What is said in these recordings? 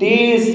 30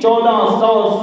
1400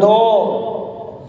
2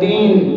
3